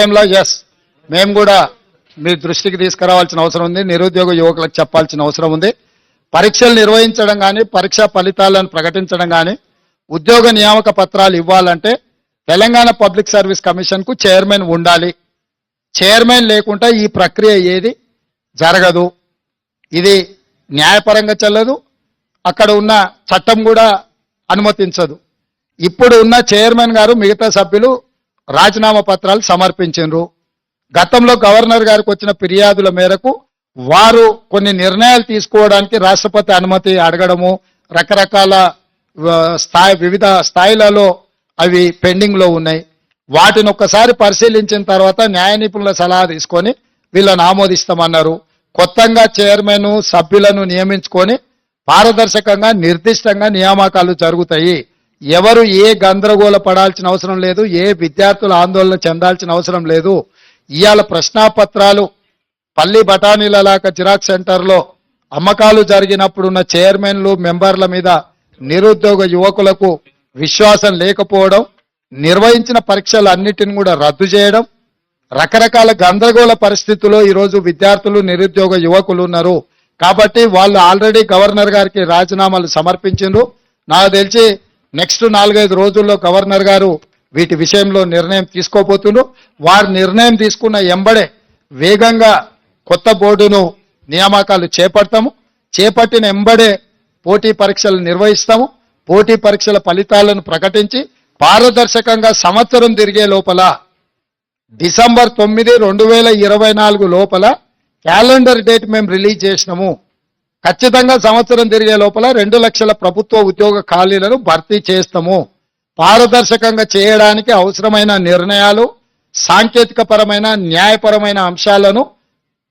టైంలో ఎస్ మేము కూడా మీ దృష్టికి తీసుకురావాల్సిన అవసరం ఉంది. నిరుద్యోగ యువకులకు చెప్పాల్సిన అవసరం ఉంది. పరీక్షలు నిర్వహించడం కానీ, పరీక్షా ఫలితాలను ప్రకటించడం కానీ, ఉద్యోగ నియామక పత్రాలు ఇవ్వాలంటే తెలంగాణ పబ్లిక్ సర్వీస్ కమిషన్కు చైర్మన్ ఉండాలి. చైర్మన్ లేకుండా ఈ ప్రక్రియ ఏది జరగదు. ఇది న్యాయపరంగా చెల్లదు, అక్కడ ఉన్న చట్టం కూడా అనుమతించదు. ఇప్పుడు ఉన్న చైర్మన్ గారు మిగతా సభ్యులు రాజీనామా పత్రాలు సమర్పించారు. గతంలో గవర్నర్ గారికి వచ్చిన ఫిర్యాదుల మేరకు వారు కొన్ని నిర్ణయాలు తీసుకోవడానికి రాష్ట్రపతి అనుమతి అడగడము, రకరకాల వివిధ స్థాయిలలో అవి పెండింగ్లో ఉన్నాయి. వాటిని ఒక్కసారి పరిశీలించిన తర్వాత న్యాయ నిపుణుల సలహా తీసుకొని వీళ్ళని ఆమోదిస్తామన్నారు. కొత్తగా చైర్మన్ సభ్యులను నియమించుకొని పారదర్శకంగా నిర్దిష్టంగా నియామకాలు జరుగుతాయి. ఎవరు ఏ గందరగోళ పడాల్సిన అవసరం లేదు, ఏ విద్యార్థులు ఆందోళన చెందాల్సిన అవసరం లేదు. ఇవాళ ప్రశ్నాపత్రాలు పల్లి బఠానీలలాక జిరాక్స్ సెంటర్లో అమ్మకాలు జరిగినప్పుడున్న చైర్మన్లు మెంబర్ల మీద నిరుద్యోగ యువకులకు విశ్వాసం లేకపోవడం, నిర్వహించిన పరీక్షలు అన్నిటిని కూడా రద్దు చేయడం, రకరకాల గందరగోళ పరిస్థితుల్లో ఈరోజు విద్యార్థులు నిరుద్యోగ యువకులు ఉన్నారు. కాబట్టి వాళ్ళు ఆల్రెడీ గవర్నర్ గారికి రాజీనామాలు సమర్పించారు. నాకు తెలిసి నెక్స్ట్ 4-5 రోజుల్లో గవర్నర్ గారు వీటి విషయంలో నిర్ణయం తీసుకోబోతున్నారు. వారు నిర్ణయం తీసుకున్న ఎంబడే వేగంగా కొత్త బోర్డును నియామకాలు చేపడతాము. చేపట్టిన ఎంబడే పోటీ పరీక్షలు నిర్వహిస్తాము. పోటీ పరీక్షల ఫలితాలను ప్రకటించి పారదర్శకంగా సంవత్సరం తిరిగే లోపల డిసెంబర్ 9, 2024 లోపల క్యాలెండర్ డేట్ మేము రిలీజ్ చేసినాము. ఖచ్చితంగా సంవత్సరం తిరిగే లోపల 2 లక్షల ప్రభుత్వ ఉద్యోగ ఖాళీలను భర్తీ చేస్తాము. పారదర్శకంగా చేయడానికి అవసరమైన నిర్ణయాలు, సాంకేతిక పరమైన న్యాయపరమైన అంశాలను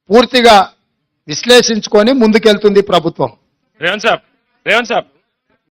పూర్తిగా విశ్లేషించుకొని ముందుకెళ్తుంది ప్రభుత్వం. రేవంత్ సాబ్